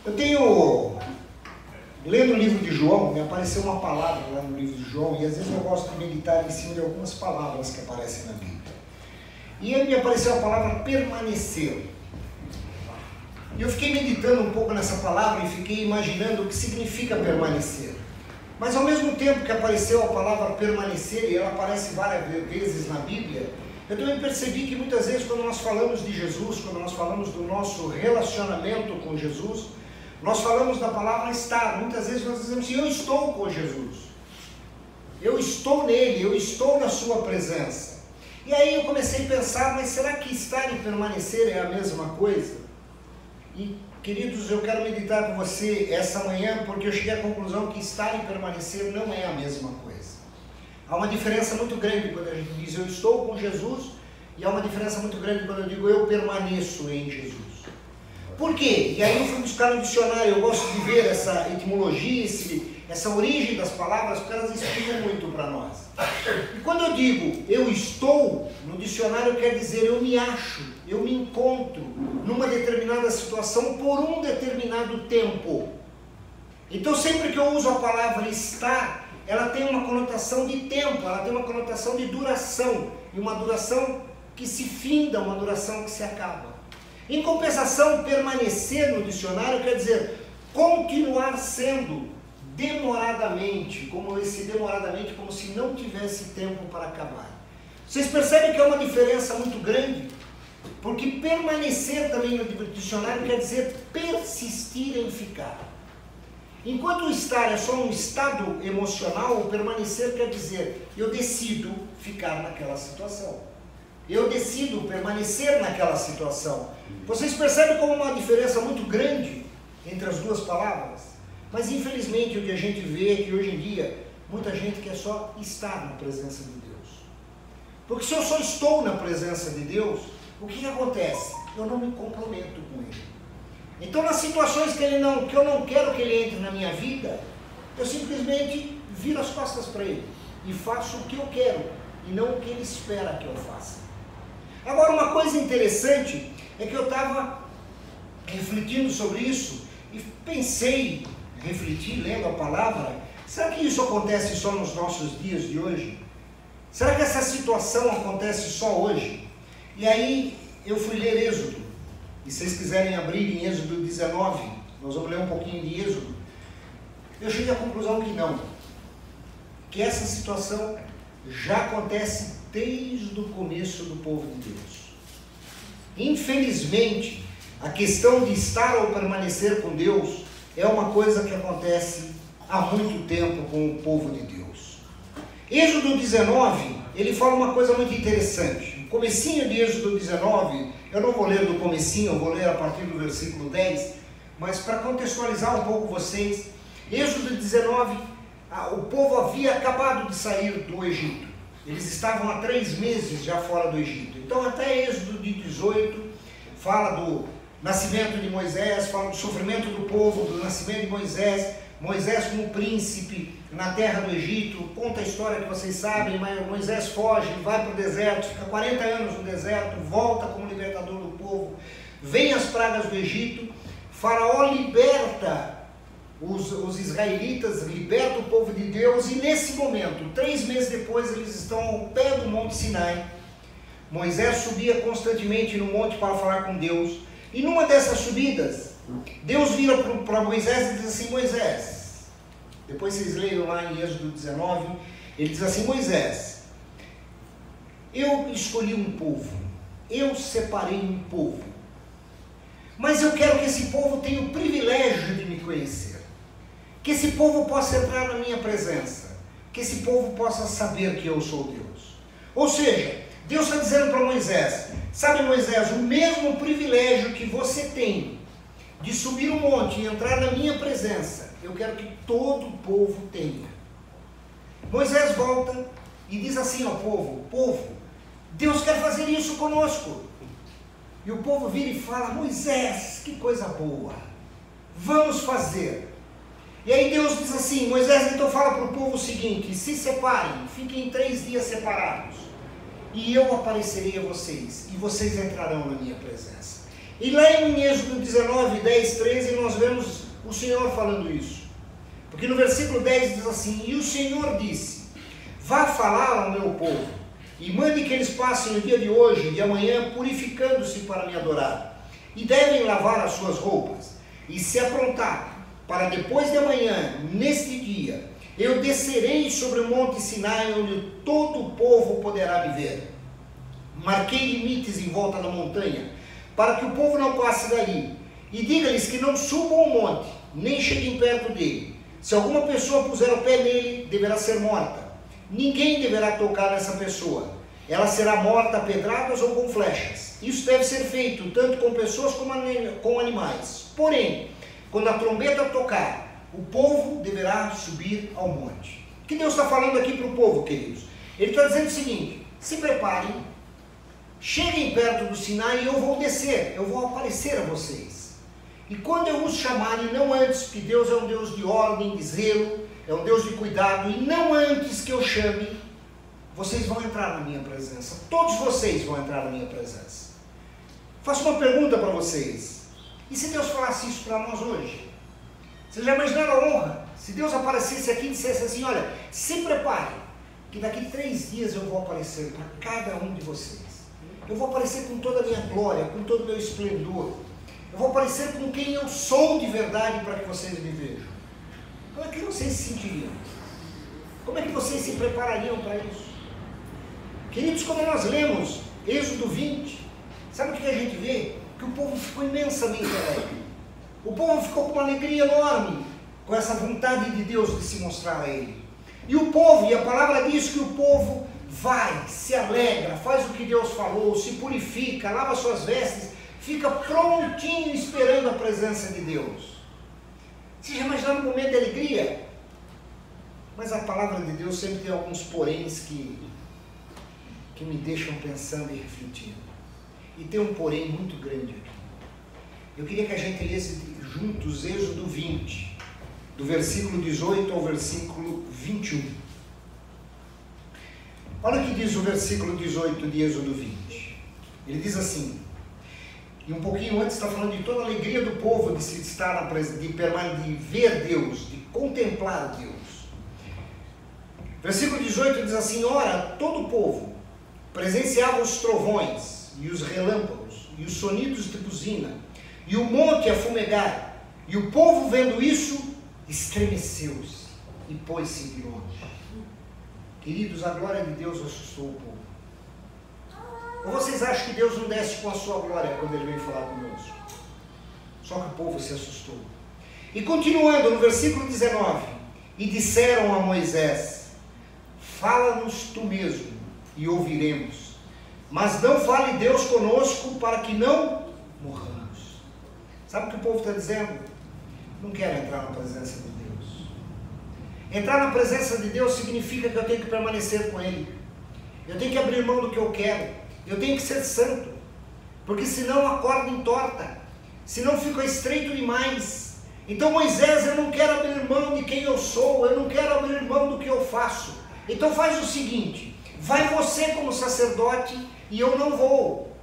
Eu tenho, lendo o livro de João, me apareceu uma palavra lá no livro de João, e às vezes eu gosto de meditar em cima de algumas palavras que aparecem na Bíblia. E aí me apareceu a palavra permanecer. E eu fiquei meditando um pouco nessa palavra e fiquei imaginando o que significa permanecer. Mas ao mesmo tempo que apareceu a palavra permanecer, e ela aparece várias vezes na Bíblia, eu também percebi que muitas vezes quando nós falamos de Jesus, quando nós falamos do nosso relacionamento com Jesus, nós falamos da palavra estar. Muitas vezes nós dizemos assim, eu estou com Jesus, eu estou nele, eu estou na sua presença. E aí eu comecei a pensar, mas será que estar e permanecer é a mesma coisa? E queridos, eu quero meditar com você essa manhã, porque eu cheguei à conclusão que estar e permanecer não é a mesma coisa. Há uma diferença muito grande quando a gente diz eu estou com Jesus, e há uma diferença muito grande quando eu digo eu permaneço em Jesus. Por quê? E aí eu fui buscar no dicionário, eu gosto de ver essa etimologia, essa origem das palavras, porque elas explicam muito para nós. E quando eu digo eu estou, no dicionário quer dizer eu me acho, eu me encontro numa determinada situação por um determinado tempo. Então sempre que eu uso a palavra estar, ela tem uma conotação de tempo, ela tem uma conotação de duração, e uma duração que se finda, uma duração que se acaba. Em compensação, permanecer no dicionário quer dizer continuar sendo demoradamente, como se não tivesse tempo para acabar. Vocês percebem que é uma diferença muito grande? Porque permanecer também no dicionário quer dizer persistir em ficar. Enquanto o estar é só um estado emocional, o permanecer quer dizer eu decido ficar naquela situação. Eu decido permanecer naquela situação. Vocês percebem como uma diferença muito grande entre as duas palavras? Mas infelizmente o que a gente vê é que hoje em dia muita gente quer só estar na presença de Deus. Porque se eu só estou na presença de Deus, o que acontece? Eu não me comprometo com Ele. Então nas situações que eu não quero que Ele entre na minha vida, eu simplesmente viro as costas para Ele e faço o que eu quero e não o que Ele espera que eu faça. Agora uma coisa interessante é que eu estava refletindo sobre isso e refleti lendo a palavra, será que isso acontece só nos nossos dias de hoje? Será que essa situação acontece só hoje? E aí eu fui ler Êxodo, e se vocês quiserem abrir em Êxodo 19, nós vamos ler um pouquinho de Êxodo, eu cheguei à conclusão que não, que essa situação já acontece desde o começo do povo de Deus. Infelizmente, a questão de estar ou permanecer com Deus é uma coisa que acontece há muito tempo com o povo de Deus. Êxodo 19, ele fala uma coisa muito interessante. O comecinho de Êxodo 19, eu não vou ler do comecinho, eu vou ler a partir do versículo 10, mas para contextualizar um pouco vocês, Êxodo 19, o povo havia acabado de sair do Egito. Eles estavam há 3 meses já fora do Egito. Então até Êxodo 18 fala do nascimento de Moisés, fala do sofrimento do povo, do nascimento de Moisés, Moisés como príncipe na terra do Egito, conta a história que vocês sabem, mas Moisés foge, vai para o deserto, fica 40 anos no deserto, volta como libertador do povo, vem as pragas do Egito, Faraó liberta os israelitas, liberta o povo de Deus, e nesse momento, 3 meses depois, eles estão ao pé do Monte Sinai. Moisés subia constantemente no monte para falar com Deus, e numa dessas subidas, Deus vira para Moisés e diz assim, Moisés, depois vocês leiam lá em Êxodo 19, ele diz assim, Moisés, eu escolhi um povo, eu separei um povo, mas eu quero que esse povo tenha o privilégio de me conhecer. Que esse povo possa entrar na minha presença, que esse povo possa saber que eu sou Deus. Ou seja, Deus está dizendo para Moisés, sabe Moisés, o mesmo privilégio que você tem de subir um monte e entrar na minha presença, eu quero que todo o povo tenha. Moisés volta e diz assim ao povo, Deus quer fazer isso conosco. E o povo vira e fala, Moisés, que coisa boa, vamos fazer. E aí Deus diz assim, Moisés então fala para o povo o seguinte, se separem, fiquem 3 dias separados, e eu aparecerei a vocês, e vocês entrarão na minha presença. E lá em Êxodo 19, 10, 13, nós vemos o Senhor falando isso. Porque no versículo 10 diz assim: e o Senhor disse, vá falar ao meu povo, e mande que eles passem o dia de hoje e de amanhã purificando-se para me adorar. E devem lavar as suas roupas, e se aprontar, para depois de amanhã, neste dia, eu descerei sobre o monte Sinai, onde todo o povo poderá me ver. Marquei limites em volta da montanha, para que o povo não passe dali. E diga-lhes que não subam o monte, nem cheguem perto dele. Se alguma pessoa puser o pé nele, deverá ser morta. Ninguém deverá tocar nessa pessoa. Ela será morta a pedradas ou com flechas. Isso deve ser feito tanto com pessoas como com animais. Porém, quando a trombeta tocar, o povo deverá subir ao monte. O que Deus está falando aqui para o povo, queridos? Ele está dizendo o seguinte: se preparem, cheguem perto do Sinai e eu vou descer, eu vou aparecer a vocês. E quando eu os chamar, e não antes, porque Deus é um Deus de ordem, de zelo, é um Deus de cuidado, e não antes que eu chame, vocês vão entrar na minha presença. Todos vocês vão entrar na minha presença. Faço uma pergunta para vocês. E se Deus falasse isso para nós hoje? Vocês já imaginaram a honra? Se Deus aparecesse aqui e dissesse assim: olha, se preparem, que daqui 3 dias eu vou aparecer para cada um de vocês. Eu vou aparecer com toda a minha glória, com todo o meu esplendor. Eu vou aparecer com quem eu sou de verdade para que vocês me vejam. Como é que vocês se sentiriam? Como é que vocês se preparariam para isso? Queridos, quando nós lemos Êxodo 20, sabe o que a gente vê? Que o povo ficou imensamente alegre. O povo ficou com uma alegria enorme, com essa vontade de Deus de se mostrar a ele. E o povo, e a palavra diz que o povo vai, se alegra, faz o que Deus falou, se purifica, lava suas vestes, fica prontinho esperando a presença de Deus. Você já imaginou um momento de alegria? Mas a palavra de Deus sempre tem alguns poréns que me deixam pensando e refletindo. E tem um porém muito grande aqui. Eu queria que a gente lesse juntos Êxodo 20, do versículo 18 ao versículo 21. Olha o que diz o versículo 18 de Êxodo 20. Ele diz assim, e um pouquinho antes está falando de toda a alegria do povo de se estar na presença, de ver Deus, de contemplar Deus. Versículo 18 diz assim: ora, todo o povo presenciava os trovões e os relâmpagos e os sonidos de buzina e o monte a fumegar, e o povo vendo isso estremeceu-se e pôs-se de longe. Queridos, a glória de Deus assustou o povo. Ou vocês acham que Deus não desce com a sua glória quando Ele vem falar conosco? Só que o povo se assustou. E continuando no versículo 19, e disseram a Moisés: fala-nos tu mesmo e ouviremos, mas não fale Deus conosco para que não morramos. Sabe o que o povo está dizendo? Não quero entrar na presença de Deus. Entrar na presença de Deus significa que eu tenho que permanecer com Ele. Eu tenho que abrir mão do que eu quero. Eu tenho que ser santo, porque senão a corda entorta, senão fica estreito demais. Então Moisés, eu não quero abrir mão de quem eu sou, eu não quero abrir mão do que eu faço. Então faz o seguinte, vai você como sacerdote e eu não vou,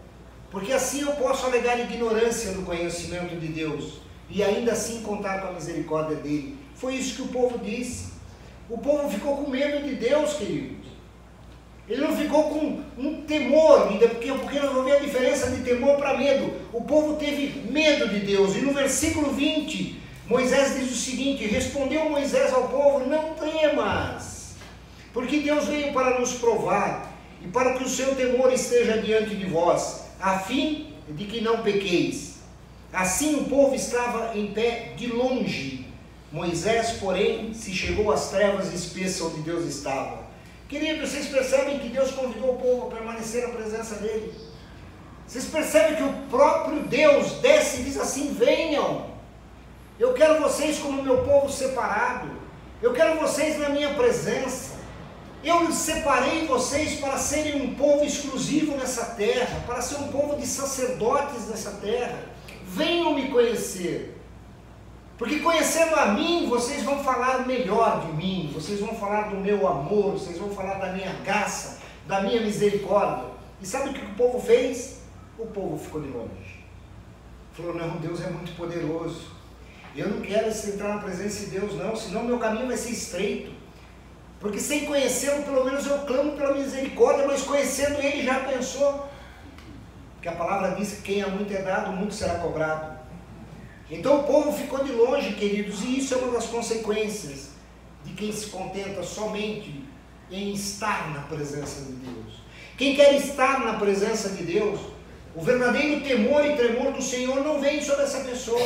porque assim eu posso alegar ignorância do conhecimento de Deus e ainda assim contar com a misericórdia dele. Foi isso que o povo disse. O povo ficou com medo de Deus, queridos. Ele não ficou com um temor, porque nós vamos ver a diferença de temor para medo. O povo teve medo de Deus. E no versículo 20, Moisés diz o seguinte: respondeu Moisés ao povo: não temas, porque Deus veio para nos provar, e para que o seu temor esteja diante de vós, a fim de que não pequeis. Assim o povo estava em pé de longe. Moisés, porém, se chegou às trevas espessas onde Deus estava. Queridos, vocês percebem que Deus convidou o povo a permanecer na presença dele? Vocês percebem que o próprio Deus desce e diz assim: venham, eu quero vocês como meu povo separado, eu quero vocês na minha presença, eu separei vocês para serem um povo exclusivo nessa terra, para ser um povo de sacerdotes nessa terra. Venham me conhecer. Porque conhecendo a mim, vocês vão falar melhor de mim, vocês vão falar do meu amor, vocês vão falar da minha graça, da minha misericórdia. E sabe o que o povo fez? O povo ficou de longe. Falou, não, Deus é muito poderoso. Eu não quero entrar na presença de Deus, não, senão meu caminho vai ser estreito. Porque sem conhecê-lo, pelo menos eu clamo pela misericórdia, mas conhecendo ele já pensou. Porque a palavra diz que quem a muito é dado, muito será cobrado. Então o povo ficou de longe, queridos, e isso é uma das consequências de quem se contenta somente em estar na presença de Deus. Quem quer estar na presença de Deus, o verdadeiro temor e tremor do Senhor não vem sobre essa pessoa.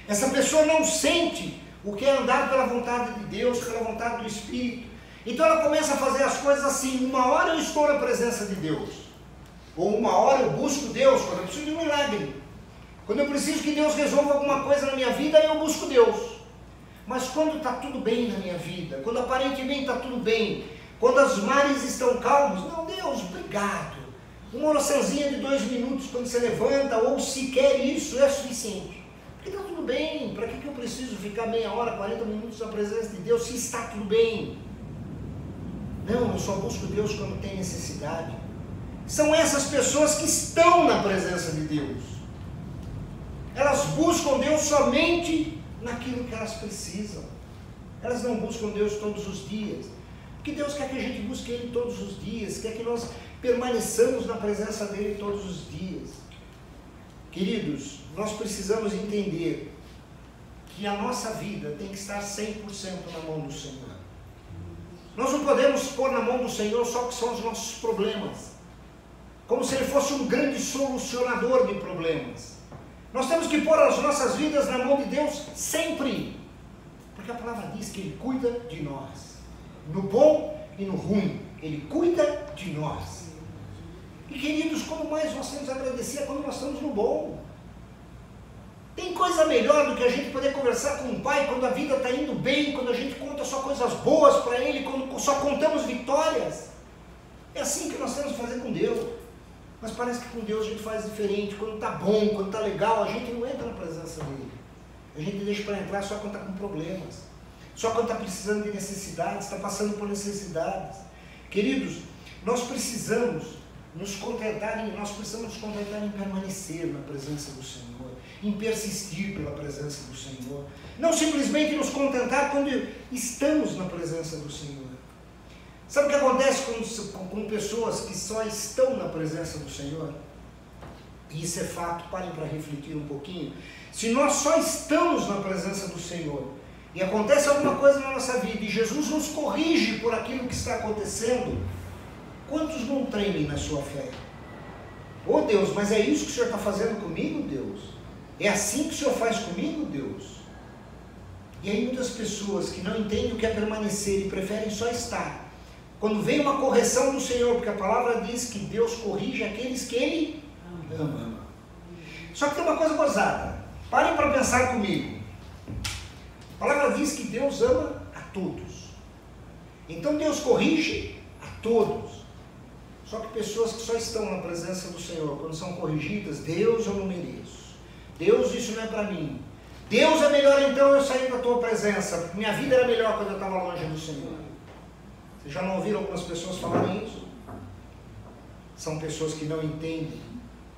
Essa pessoa não sente o que é andar pela vontade de Deus, pela vontade do Espírito. Então ela começa a fazer as coisas assim, uma hora eu estou na presença de Deus, ou uma hora eu busco Deus, quando eu preciso de um milagre. Quando eu preciso que Deus resolva alguma coisa na minha vida, eu busco Deus. Mas quando está tudo bem na minha vida, quando aparentemente está tudo bem, quando as mares estão calmas, não, Deus, obrigado. Uma oraçãozinha de 2 minutos quando você levanta, ou sequer isso, é suficiente. Porque está tudo bem, para que eu preciso ficar meia hora, 40 minutos na presença de Deus, se está tudo bem? Não, eu só busco Deus quando tem necessidade. São essas pessoas que estão na presença de Deus. Elas buscam Deus somente naquilo que elas precisam. Elas não buscam Deus todos os dias. Porque Deus quer que a gente busque Ele todos os dias, quer que nós permaneçamos na presença dEle todos os dias. Queridos, nós precisamos entender que a nossa vida tem que estar 100% na mão do Senhor. Nós não podemos pôr na mão do Senhor só que são os nossos problemas, como se Ele fosse um grande solucionador de problemas. Nós temos que pôr as nossas vidas na mão de Deus sempre, porque a palavra diz que Ele cuida de nós, no bom e no ruim, Ele cuida de nós. E queridos, como mais nós temos a agradecer quando nós estamos no bom. Tem coisa melhor do que a gente poder conversar com o Pai quando a vida está indo bem, quando a gente conta só coisas boas para Ele, quando só contamos vitórias. É assim que nós temos que fazer com Deus. Mas parece que com Deus a gente faz diferente. Quando está bom, quando está legal, a gente não entra na presença dEle. A gente deixa para entrar só quando está com problemas, só quando está precisando de necessidades, está passando por necessidades. Queridos, nós precisamos nos contentar em permanecer na presença do Senhor, em persistir pela presença do Senhor. Não simplesmente nos contentar quando estamos na presença do Senhor. Sabe o que acontece com pessoas que só estão na presença do Senhor? E isso é fato, parem para refletir um pouquinho. Se nós só estamos na presença do Senhor, e acontece alguma coisa na nossa vida, e Jesus nos corrige por aquilo que está acontecendo, quantos não tremem na sua fé? Oh Deus, mas é isso que o Senhor está fazendo comigo, Deus? É assim que o Senhor faz comigo, Deus? E aí muitas pessoas que não entendem o que é permanecer e preferem só estar, quando vem uma correção do Senhor, porque a palavra diz que Deus corrige aqueles que Ele ama. Só que tem uma coisa gozada, parem para pensar comigo. A palavra diz que Deus ama a todos, então Deus corrige a todos. Só que pessoas que só estão na presença do Senhor, quando são corrigidas, Deus, eu não mereço. Deus, isso não é para mim. Deus, é melhor então eu sair da tua presença, porque minha vida era melhor quando eu estava longe do Senhor. Vocês já não ouviram algumas pessoas falarem isso? São pessoas que não entendem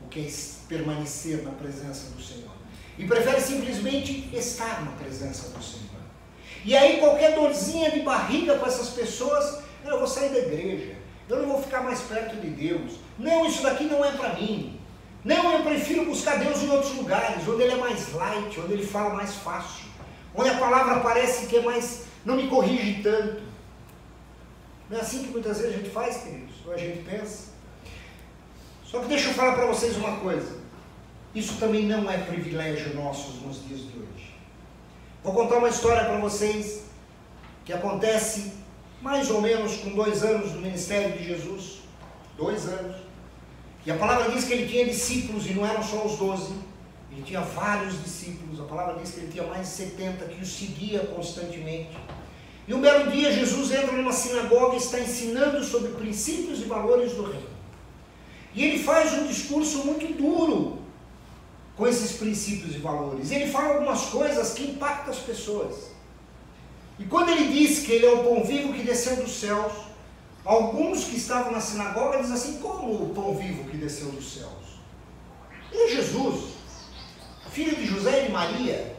o que é permanecer na presença do Senhor. E preferem simplesmente estar na presença do Senhor. E aí qualquer dorzinha de barriga para essas pessoas, eu vou sair da igreja. Eu não vou ficar mais perto de Deus. Não, isso daqui não é para mim. Não, eu prefiro buscar Deus em outros lugares, onde Ele é mais light, onde Ele fala mais fácil, onde a palavra parece que é mais, não me corrige tanto. Não é assim que muitas vezes a gente faz, queridos? Ou a gente pensa? Só que deixa eu falar para vocês uma coisa. Isso também não é privilégio nosso nos dias de hoje. Vou contar uma história para vocês que acontece mais ou menos com 2 anos do ministério de Jesus. 2 anos. E a palavra diz que ele tinha discípulos, e não eram só os 12. Ele tinha vários discípulos. A palavra diz que ele tinha mais de 70 que o seguia constantemente. E um belo dia Jesus entra numa sinagoga e está ensinando sobre princípios e valores do reino. E ele faz um discurso muito duro com esses princípios e valores. Ele fala algumas coisas que impactam as pessoas. E quando ele diz que ele é o pão vivo que desceu dos céus, alguns que estavam na sinagoga dizem assim: como o pão vivo que desceu dos céus? Ele é Jesus, filho de José e de Maria.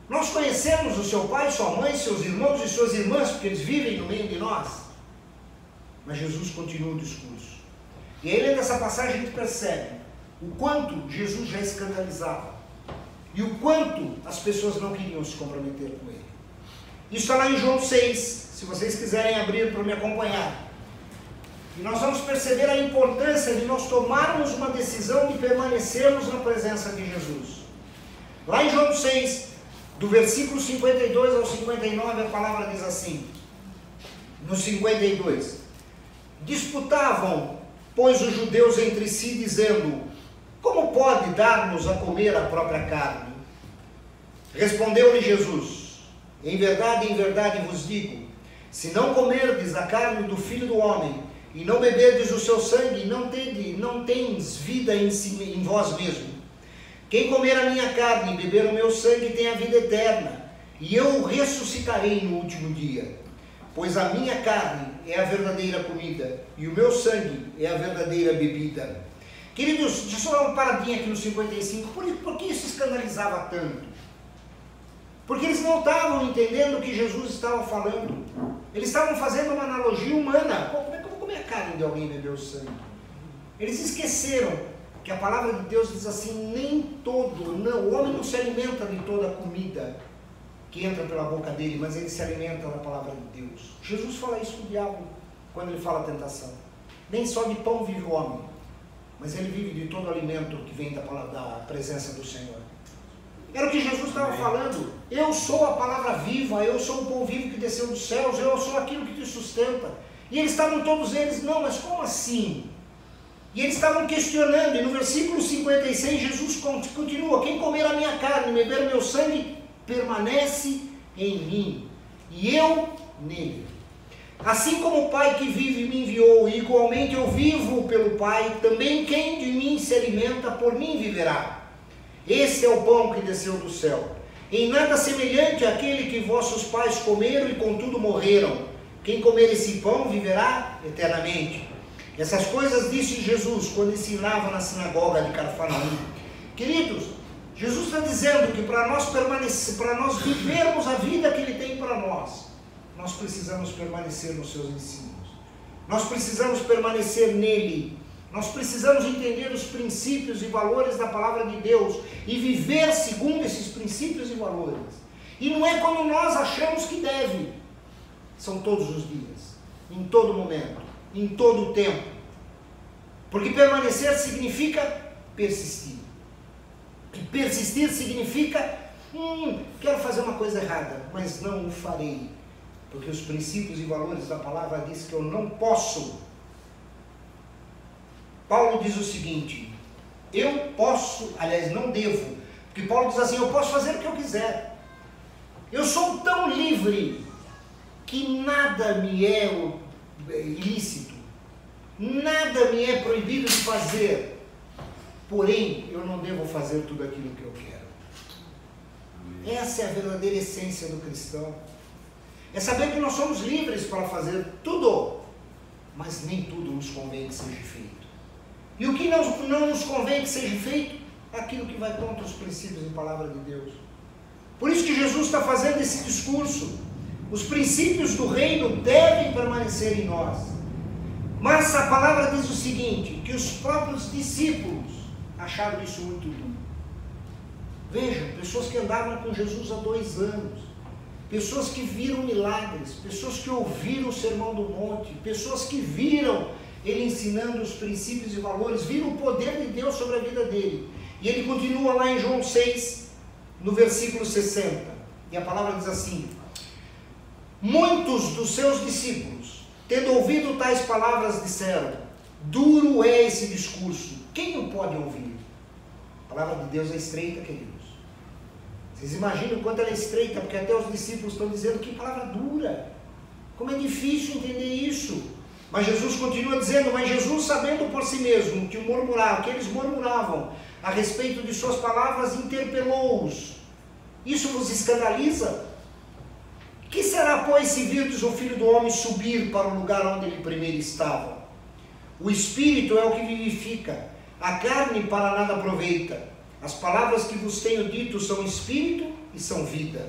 Nós conhecemos o seu pai, sua mãe, seus irmãos e suas irmãs, porque eles vivem no meio de nós. Mas Jesus continua o discurso. E aí, lendo essa passagem, a gente percebe o quanto Jesus já escandalizava e o quanto as pessoas não queriam se comprometer com ele. Isso está lá em João 6, se vocês quiserem abrir para me acompanhar. E nós vamos perceber a importância de nós tomarmos uma decisão de permanecermos na presença de Jesus. Lá em João 6, do versículo 52 ao 59, a palavra diz assim, no 52, disputavam, pois, os judeus entre si, dizendo, como pode dar-nos a comer a própria carne? Respondeu-lhe Jesus, em verdade vos digo, se não comerdes a carne do Filho do Homem, e não beberdes o seu sangue, não tens vida em vós mesmo. Quem comer a minha carne e beber o meu sangue tem a vida eterna, e eu o ressuscitarei no último dia. Pois a minha carne é a verdadeira comida, e o meu sangue é a verdadeira bebida. Queridos, deixa eu só dar uma paradinha aqui no 55. Por que isso escandalizava tanto? Porque eles não estavam entendendo o que Jesus estava falando. Eles estavam fazendo uma analogia humana. Como é que eu vou comer a carne de alguém e beber o sangue? Eles esqueceram que a palavra de Deus diz assim, o homem não se alimenta de toda a comida que entra pela boca dele, mas ele se alimenta da palavra de Deus. Jesus fala isso com o diabo, quando ele fala a tentação. Nem só de pão vive o homem, mas ele vive de todo o alimento que vem da presença do Senhor. Era o que Jesus estava falando. Eu sou a palavra viva, eu sou o pão vivo que desceu dos céus, eu sou aquilo que te sustenta. E eles estavam todos eles, não, mas como assim? E eles estavam questionando, e no versículo 56 Jesus continua, quem comer a minha carne e beber o meu sangue, permanece em mim, e eu nele. Assim como o Pai que vive me enviou, e igualmente eu vivo pelo Pai, também quem de mim se alimenta, por mim viverá. Esse é o pão que desceu do céu. Em nada semelhante àquele que vossos pais comeram e contudo morreram. Quem comer esse pão viverá eternamente. Essas coisas disse Jesus quando ensinava na sinagoga de Cafarnaum. Queridos, Jesus está dizendo que para nós vivermos a vida que Ele tem para nós precisamos permanecer nos seus ensinos. Nós precisamos permanecer nele. Nós precisamos entender os princípios e valores da palavra de Deus e viver segundo esses princípios e valores. E não é quando nós achamos que deve. São todos os dias, em todo momento, em todo o tempo. Porque permanecer significa persistir. E persistir significa, quero fazer uma coisa errada, mas não o farei. Porque os princípios e valores da palavra diz que eu não posso. Paulo diz o seguinte, eu posso, aliás, não devo. Porque Paulo diz assim, eu posso fazer o que eu quiser. Eu sou tão livre que nada me é ilícito. Nada me é proibido de fazer. Porém, eu não devo fazer tudo aquilo que eu quero. Essa é a verdadeira essência do cristão. É saber que nós somos livres para fazer tudo, mas nem tudo nos convém que seja feito. E o que não nos convém que seja feito, é aquilo que vai contra os princípios e palavra de Deus. Por isso que Jesus está fazendo esse discurso. Os princípios do reino devem permanecer em nós. Mas a palavra diz o seguinte, que os próprios discípulos acharam isso muito duro. Vejam, pessoas que andavam com Jesus há 2 anos, pessoas que viram milagres, pessoas que ouviram o Sermão do Monte, pessoas que viram ele ensinando os princípios e valores, viram o poder de Deus sobre a vida dele. E ele continua lá em João 6, no versículo 60, e a palavra diz assim, muitos dos seus discípulos, tendo ouvido tais palavras, disseram, duro é esse discurso, quem o pode ouvir? A palavra de Deus é estreita, queridos. Vocês imaginam o quanto ela é estreita, porque até os discípulos estão dizendo que palavra dura. Como é difícil entender isso. Mas Jesus continua dizendo, mas Jesus, sabendo por si mesmo que eles murmuravam a respeito de suas palavras, interpelou-os. Isso vos escandaliza? Que será, pois, se virdes o Filho do Homem subir para o lugar onde ele primeiro estava? O Espírito é o que vivifica, a carne para nada aproveita. As palavras que vos tenho dito são espírito e são vida.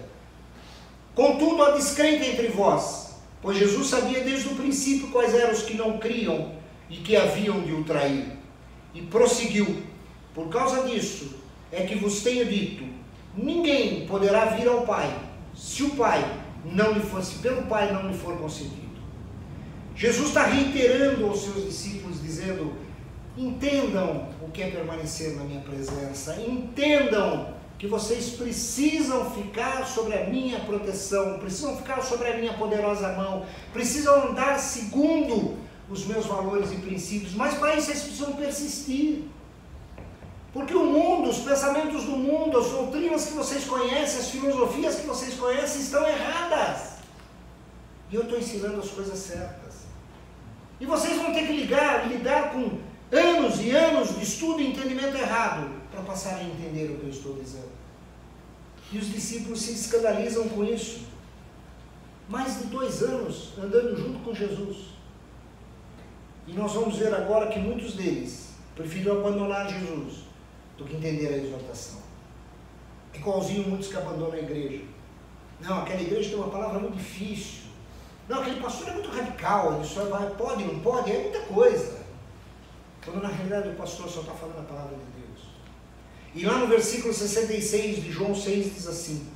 Contudo, há descrente entre vós, pois Jesus sabia desde o princípio quais eram os que não criam e que haviam de o trair. E prosseguiu: por causa disso é que vos tenho dito, ninguém poderá vir ao Pai, se o Pai não lhe fosse, pelo Pai não lhe for concedido. Jesus está reiterando aos seus discípulos, dizendo: entendam o que é permanecer na minha presença, entendam que vocês precisam ficar sobre a minha proteção, precisam ficar sobre a minha poderosa mão, precisam andar segundo os meus valores e princípios, mas para isso vocês precisam persistir. Porque o mundo, os pensamentos do mundo, as doutrinas que vocês conhecem, as filosofias que vocês conhecem estão erradas. E eu estou ensinando as coisas certas. E vocês vão ter que lidar com anos e anos de estudo e entendimento errado para passar a entender o que eu estou dizendo. E os discípulos se escandalizam com isso. Mais de 2 anos andando junto com Jesus. E nós vamos ver agora que muitos deles preferiram abandonar Jesus do que entender a exortação. Igualzinho muitos que abandonam a igreja. Não, aquela igreja tem uma palavra muito difícil. Não, aquele pastor é muito radical, ele só vai, pode, não pode, é muita coisa. Quando na realidade o pastor só está falando a palavra de Deus. E lá no versículo 66 de João 6 diz assim: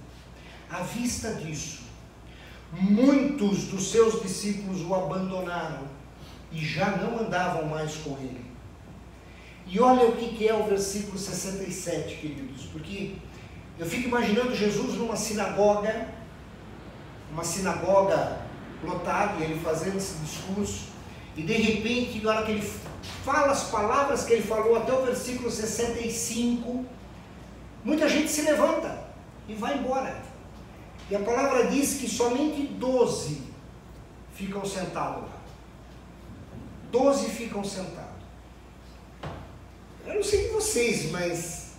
à vista disso, muitos dos seus discípulos o abandonaram e já não andavam mais com ele. E olha o que é o versículo 67, queridos, porque eu fico imaginando Jesus numa sinagoga lotada, e ele fazendo esse discurso, e de repente, na hora que ele fala as palavras que ele falou até o versículo 65, muita gente se levanta e vai embora. E a palavra diz que somente 12 ficam sentados lá. 12 ficam sentados. Eu não sei de vocês, mas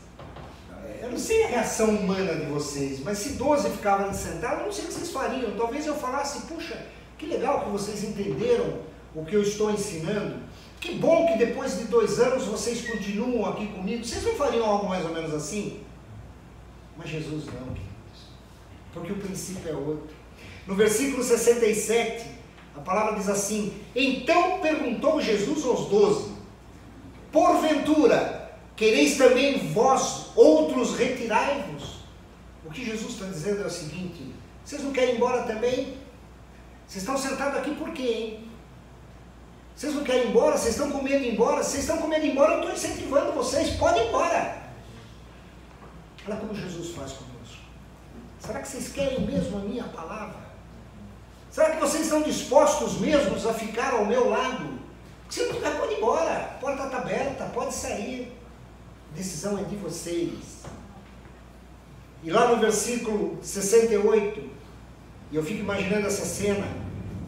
eu não sei a reação humana de vocês, mas se 12 ficavam sentados, eu não sei o que vocês fariam. Talvez eu falasse: puxa, que legal que vocês entenderam o que eu estou ensinando. Que bom que depois de 2 anos vocês continuam aqui comigo. Vocês não fariam algo mais ou menos assim? Mas Jesus não, queridos, porque o princípio é outro. No versículo 67, a palavra diz assim: então perguntou Jesus aos 12: porventura, quereis também vós outros retirai-vos? O que Jesus está dizendo é o seguinte: vocês não querem ir embora também? Vocês estão sentados aqui por quê, hein? Vocês não querem ir embora? Vocês estão com medo de ir embora? Vocês estão com medo de ir embora? Eu estou incentivando vocês, podem ir embora. Olha como Jesus faz conosco. Será que vocês querem mesmo a minha palavra? Será que vocês estão dispostos mesmos a ficar ao meu lado? Se não quiser, pode ir embora. A porta está aberta, pode sair. A decisão é de vocês. E lá no versículo 68, e eu fico imaginando essa cena,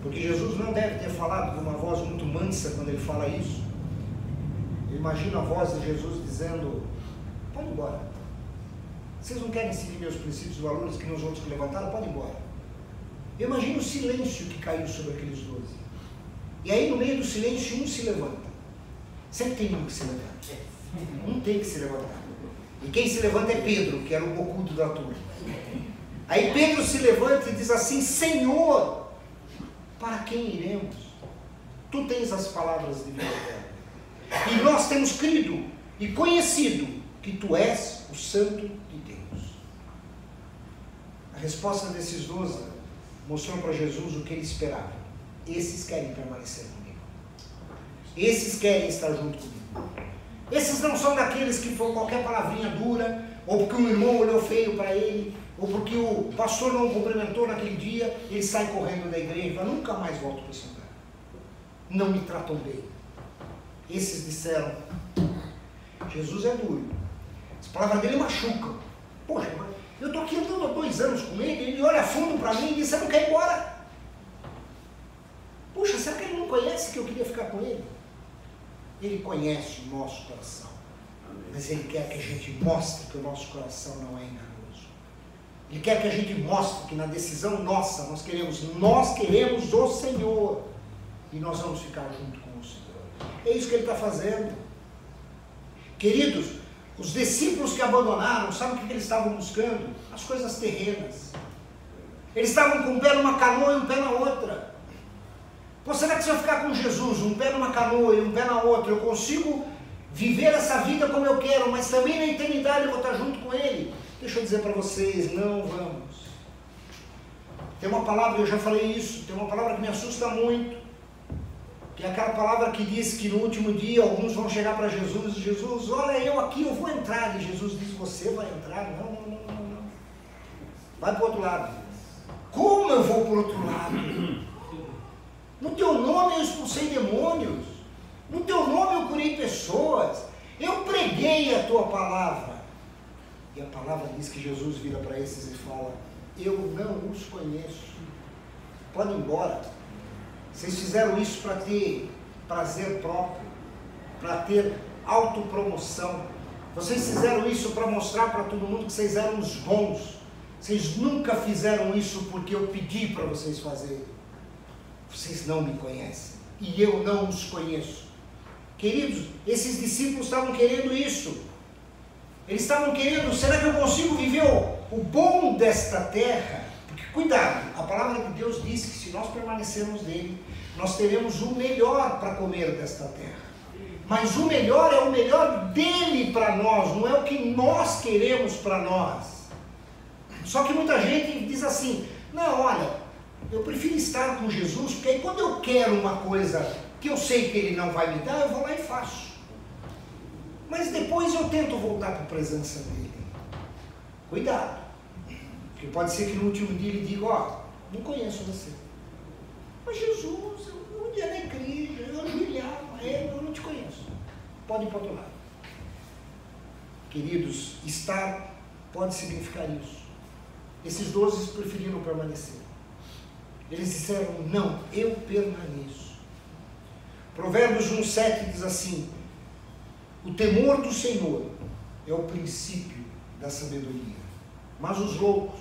porque Jesus não deve ter falado com uma voz muito mansa quando ele fala isso. Eu imagino a voz de Jesus dizendo: pode ir embora. Vocês não querem seguir meus princípios e valores que nos outros que levantaram? Pode ir embora. Eu imagino o silêncio que caiu sobre aqueles 12. E aí no meio do silêncio um se levanta. Sempre tem um que se levanta. Um tem que se levantar. E quem se levanta é Pedro, que era o bocudo da turma. Aí Pedro se levanta e diz assim: Senhor, para quem iremos? Tu tens as palavras de vida eterna. E nós temos crido e conhecido que tu és o Santo de Deus. A resposta desses 12 mostrou para Jesus o que ele esperava. Esses querem permanecer comigo. Esses querem estar junto comigo. Esses não são daqueles que for qualquer palavrinha dura, ou porque um irmão olhou feio para ele, ou porque o pastor não o cumprimentou naquele dia, ele sai correndo da igreja e fala: nunca mais volto para esse lugar. Não me tratam bem. Esses disseram: Jesus é duro. As palavras dele machucam. Poxa, eu estou aqui andando há 2 anos com ele, ele olha fundo para mim e diz: você não quer ir embora? Puxa, será que ele não conhece que eu queria ficar com ele? Ele conhece o nosso coração. Mas ele quer que a gente mostre que o nosso coração não é enganoso. Ele quer que a gente mostre que na decisão nossa, nós queremos o Senhor. E nós vamos ficar junto com o Senhor. É isso que ele está fazendo. Queridos, Os discípulos que abandonaram, sabe o que eles estavam buscando? As coisas terrenas. Eles estavam com um pé numa canoa e um pé na outra. Pô, será que se eu ficar com Jesus, um pé numa canoa e um pé na outra, eu consigo viver essa vida como eu quero, mas também na eternidade eu vou estar junto com Ele? Deixa eu dizer para vocês, não vamos. Tem uma palavra, eu já falei isso, tem uma palavra que me assusta muito, que é aquela palavra que diz que no último dia alguns vão chegar para Jesus, Jesus, olha eu aqui, eu vou entrar, e Jesus diz, você vai entrar? Não. Vai para o outro lado. Como eu vou para o outro lado? No teu nome eu expulsei demônios, no teu nome eu curei pessoas, eu preguei a tua palavra. E a palavra diz que Jesus vira para esses e fala, eu não os conheço, podem ir embora. Vocês fizeram isso para ter prazer próprio, para ter autopromoção. Vocês fizeram isso para mostrar para todo mundo que vocês eram os bons. Vocês nunca fizeram isso porque eu pedi para vocês fazerem. Vocês não me conhecem e eu não os conheço. Queridos, esses discípulos estavam querendo isso. Eles estavam querendo, será que eu consigo viver o bom desta terra? Porque cuidado, a palavra de Deus diz que se nós permanecermos nele, nós teremos o melhor para comer desta terra. Mas o melhor é o melhor dele para nós, não é o que nós queremos para nós. Só que muita gente diz assim, não, olha, eu prefiro estar com Jesus, porque aí quando eu quero uma coisa que eu sei que ele não vai me dar, eu vou lá e faço. Mas depois eu tento voltar para a presença dele. Cuidado. Porque pode ser que no último dia ele diga, ó, não conheço você. Mas Jesus, eu ia na igreja, eu ajoelhava, eu não te conheço. Pode ir para o outro lado. Queridos, estar pode significar isso. Esses 12 preferiram permanecer. Eles disseram, não, eu permaneço. Provérbios 1,7 diz assim, o temor do Senhor é o princípio da sabedoria, mas os loucos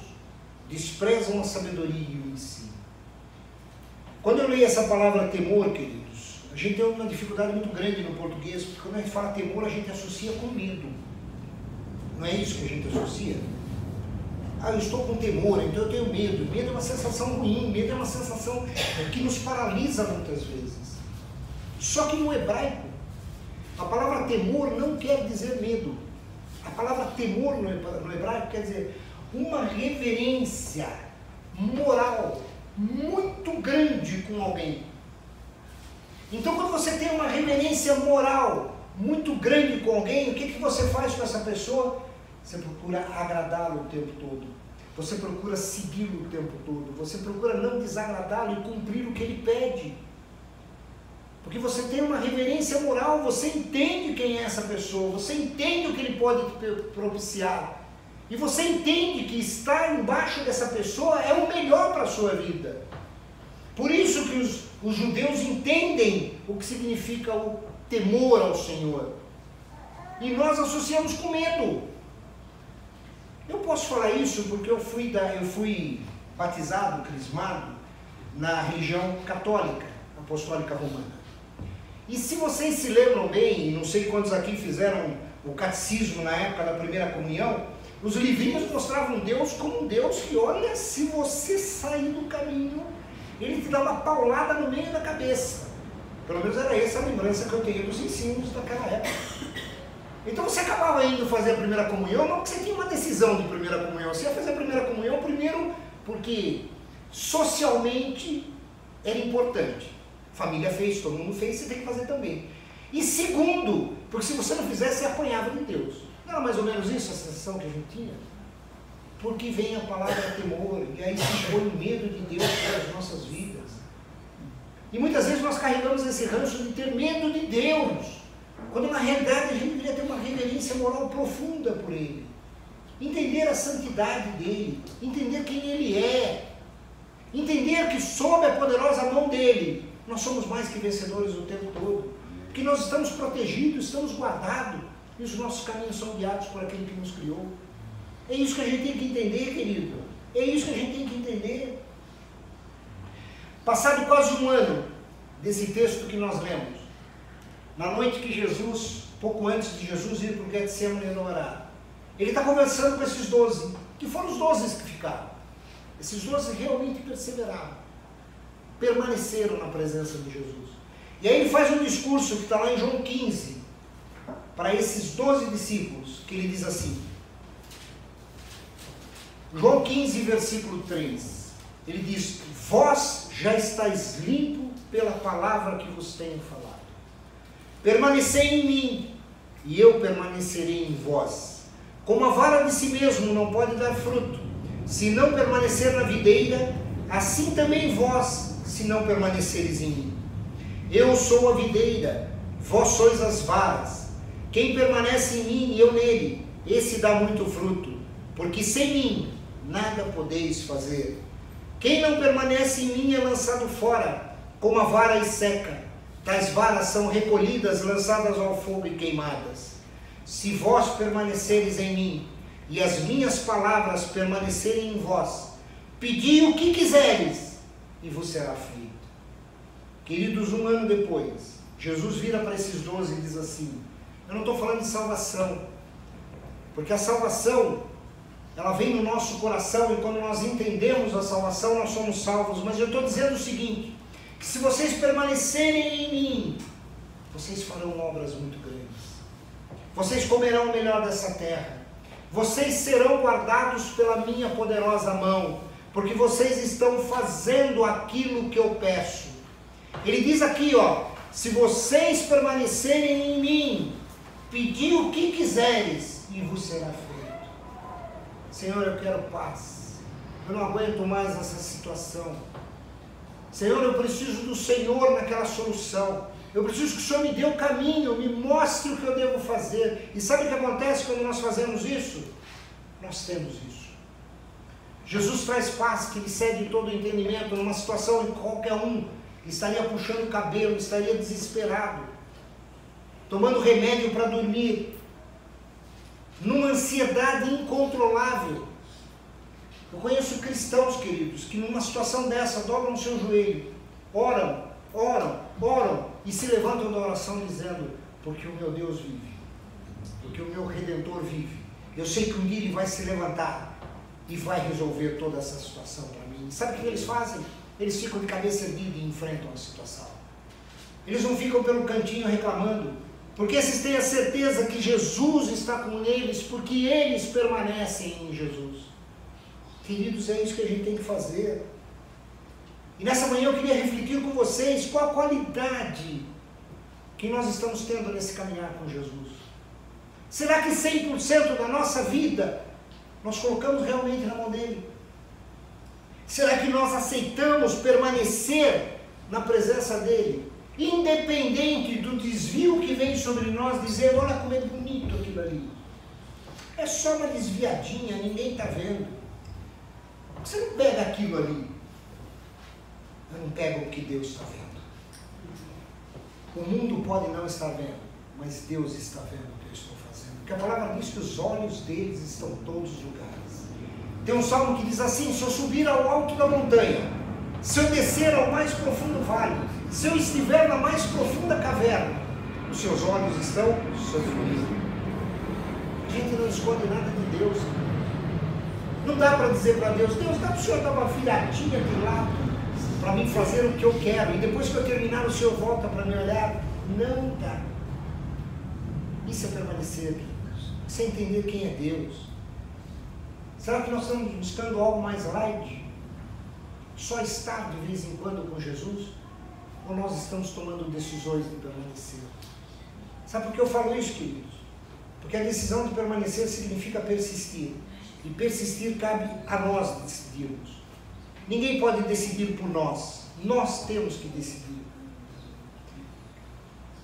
desprezam a sabedoria e o ensino. Quando eu leio essa palavra temor, queridos, a gente tem uma dificuldade muito grande no português, porque quando a gente fala temor, a gente associa com medo. Não é isso que a gente associa? Ah, eu estou com temor, então eu tenho medo. Medo é uma sensação ruim, medo é uma sensação que nos paralisa muitas vezes. Só que no hebraico, a palavra temor não quer dizer medo. A palavra temor no hebraico quer dizer uma reverência moral muito grande com alguém. Então, quando você tem uma reverência moral muito grande com alguém, o que você faz com essa pessoa? Você procura agradá-lo o tempo todo. Você procura segui-lo o tempo todo. Você procura não desagradá-lo e cumprir o que ele pede. Porque você tem uma reverência moral, você entende quem é essa pessoa, você entende o que ele pode te propiciar. E você entende que estar embaixo dessa pessoa é o melhor para a sua vida. Por isso que os judeus entendem o que significa o temor ao Senhor. E nós associamos com medo. Eu posso falar isso porque eu fui batizado, crismado, na religião católica, apostólica romana. E se vocês se lembram bem, e não sei quantos aqui fizeram o catecismo na época da primeira comunhão, os livrinhos mostravam Deus como um Deus que, olha, se você sair do caminho, ele te dá uma paulada no meio da cabeça. Pelo menos era essa a lembrança que eu tenho dos ensinos daquela época. Então você acabava indo fazer a primeira comunhão, não porque você tinha uma decisão de primeira comunhão, você ia fazer a primeira comunhão primeiro porque socialmente era importante. Família fez, todo mundo fez, você tem que fazer também. E segundo, porque se você não fizesse, você apanhava de Deus. Não era mais ou menos isso a sensação que a gente tinha? Porque vem a palavra temor, e aí se põe o medo de Deus para as nossas vidas. E muitas vezes nós carregamos esse ranço de ter medo de Deus, quando na realidade a gente deveria ter uma reverência moral profunda por Ele. Entender a santidade dEle, entender quem Ele é, entender que sob a poderosa mão dEle, nós somos mais que vencedores o tempo todo, porque nós estamos protegidos, estamos guardados, e os nossos caminhos são guiados por aquele que nos criou. É isso que a gente tem que entender, querido, é isso que a gente tem que entender. Passado quase um ano desse texto que nós lemos, na noite que Jesus pouco antes de Jesus ir para o Getsemane orar. Ele está conversando com esses 12, que foram os 12 que ficaram. Esses 12 realmente perseveraram, permaneceram na presença de Jesus. E aí ele faz um discurso que está lá em João 15, para esses 12 discípulos, que ele diz assim, João 15, versículo 3, ele diz, vós já estáis limpo pela palavra que vos tenho falado. Permanecei em mim, e eu permanecerei em vós. Como a vara de si mesmo não pode dar fruto, se não permanecer na videira, assim também vós, se não permaneceres em mim. Eu sou a videira, vós sois as varas. Quem permanece em mim e eu nele, esse dá muito fruto, porque sem mim nada podeis fazer. Quem não permanece em mim é lançado fora, como a vara e seca. Tais varas são recolhidas, lançadas ao fogo e queimadas. Se vós permaneceres em mim, e as minhas palavras permanecerem em vós, pedi o que quiseres, e vos será feito. Queridos, 1 ano depois, Jesus vira para esses 12 e diz assim, eu não estou falando de salvação, porque a salvação, ela vem no nosso coração, e quando nós entendemos a salvação, nós somos salvos. Mas eu estou dizendo o seguinte, que se vocês permanecerem em mim, vocês farão obras muito grandes. Vocês comerão o melhor dessa terra. Vocês serão guardados pela minha poderosa mão, porque vocês estão fazendo aquilo que eu peço. Ele diz aqui, ó, se vocês permanecerem em mim, pedi o que quiseres e vos será feito. Senhor, eu quero paz. Eu não aguento mais essa situação. Senhor, eu preciso do Senhor naquela solução. Eu preciso que o Senhor me dê o caminho, me mostre o que eu devo fazer. E sabe o que acontece quando nós fazemos isso? Nós temos isso. Jesus traz paz que excede todo o entendimento numa situação em que qualquer um estaria puxando o cabelo, estaria desesperado, tomando remédio para dormir, numa ansiedade incontrolável. Eu conheço cristãos, queridos, que numa situação dessa dobram o seu joelho, oram, e se levantam da oração dizendo, porque o meu Deus vive, porque o meu Redentor vive. Eu sei que um dia Ele vai se levantar e vai resolver toda essa situação para mim. Sabe o que eles fazem? Eles ficam de cabeça erguida e enfrentam a situação. Eles não ficam pelo cantinho reclamando, porque esses têm a certeza que Jesus está com eles, porque eles permanecem em Jesus. Queridos, é isso que a gente tem que fazer. E nessa manhã eu queria refletir com vocês qual a qualidade que nós estamos tendo nesse caminhar com Jesus. Será que 100% da nossa vida nós colocamos realmente na mão dele? Será que nós aceitamos permanecer na presença dele, independente do desvio que vem sobre nós, dizendo, olha como é bonito aquilo ali. É só uma desviadinha, ninguém está vendo. Você não pega aquilo ali. Eu não pego o que Deus está vendo. O mundo pode não estar vendo, mas Deus está vendo o que eu estou fazendo. Porque a palavra diz que os olhos deles estão em todos os lugares. Tem um salmo que diz assim, se eu subir ao alto da montanha, se eu descer ao mais profundo vale, se eu estiver na mais profunda caverna, os seus olhos estão sobre mim. A gente não esconde nada de Deus. Não dá para dizer para Deus, Deus, dá para o Senhor dar uma viradinha de lado, para mim fazer o que eu quero, e depois que eu terminar o Senhor volta para me olhar. Não dá. Isso é permanecer, queridos. Isso é entender quem é Deus. Será que nós estamos buscando algo mais light? Só estar de vez em quando com Jesus? Ou nós estamos tomando decisões de permanecer? Sabe por que eu falo isso, queridos? Porque a decisão de permanecer significa persistir. E persistir cabe a nós decidirmos. Ninguém pode decidir por nós. Nós temos que decidir.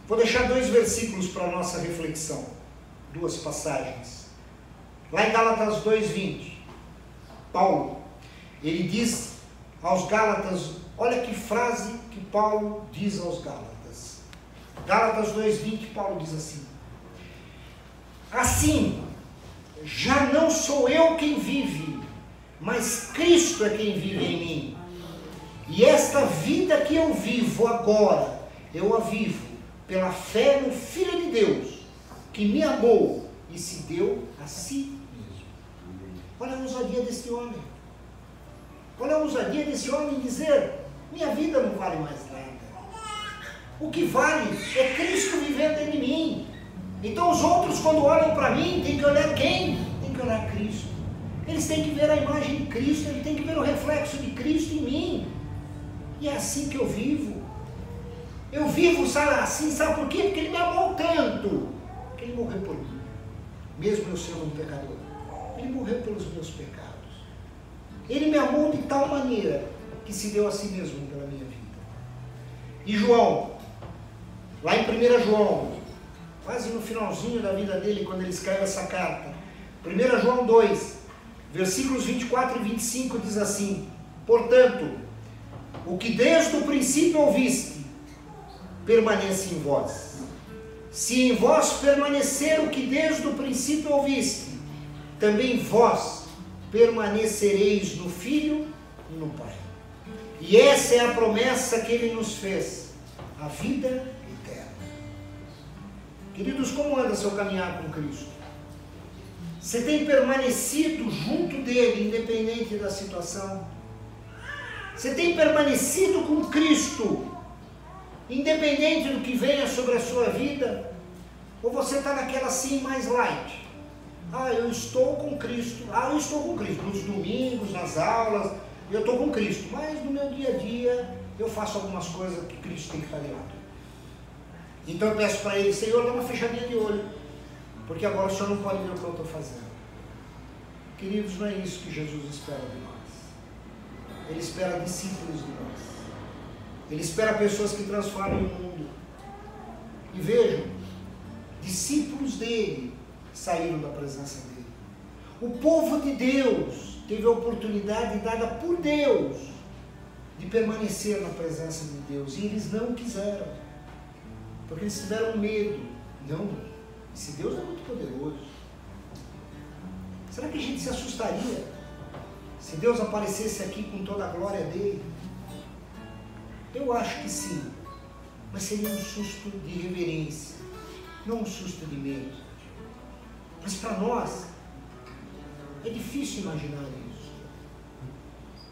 Vou deixar 2 versículos para a nossa reflexão. 2 passagens. Lá em Gálatas 2:20, Paulo, ele diz aos Gálatas, olha que frase que Paulo diz aos Gálatas. Gálatas 2:20, Paulo diz assim, assim, já não sou eu quem vive, mas Cristo é quem vive em mim. E esta vida que eu vivo agora, eu a vivo pela fé no Filho de Deus, que me amou e se deu a si mesmo. Olha a ousadia desse homem. Olha a ousadia desse homem dizer: minha vida não vale mais nada. O que vale é Cristo vivendo em mim. Então os outros, quando olham para mim, têm que olhar quem? Tem que olhar Cristo. Eles têm que ver a imagem de Cristo, eles têm que ver o reflexo de Cristo em mim. E é assim que eu vivo. Eu vivo assim, sabe por quê? Porque Ele me amou tanto, que Ele morreu por mim. Mesmo eu sendo um pecador, Ele morreu pelos meus pecados. Ele me amou de tal maneira que se deu a si mesmo pela minha vida. E João, lá em 1 João, quase no finalzinho da vida dele, quando ele escreve essa carta, 1 João 2, versículos 24 e 25 diz assim: portanto, o que desde o princípio ouviste, permanece em vós. Se em vós permanecer o que desde o princípio ouviste, também vós permanecereis no Filho e no Pai. E essa é a promessa que Ele nos fez, a vida eterna. Queridos, como anda seu caminhar com Cristo? Você tem permanecido junto dele, independente da situação? Você tem permanecido com Cristo, independente do que venha sobre a sua vida? Ou você está naquela assim mais light? Eu estou com Cristo. Eu estou com Cristo. Nos domingos, nas aulas, eu estou com Cristo. Mas no meu dia a dia, eu faço algumas coisas que Cristo tem que estar de lado. Então eu peço para Ele: Senhor, dá uma fechadinha de olho, porque agora o Senhor não pode ver o que eu estou fazendo. Queridos, não é isso que Jesus espera de nós. Ele espera discípulos de nós. Ele espera pessoas que transformem o mundo. E vejam, discípulos dele saíram da presença dele. O povo de Deus teve a oportunidade dada por Deus de permanecer na presença de Deus, e eles não quiseram, porque eles tiveram medo. Não, esse Deus é muito poderoso. Será que a gente se assustaria se Deus aparecesse aqui com toda a glória dele? Eu acho que sim, mas seria um susto de reverência, não um susto de medo. Mas para nós é difícil imaginar isso.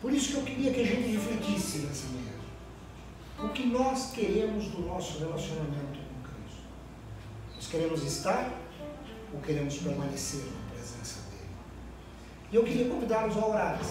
Por isso que eu queria que a gente refletisse nessa manhã. O que nós queremos do nosso relacionamento com Cristo? Nós queremos estar ou queremos permanecer na presença dele? E eu queria convidá-los a orar.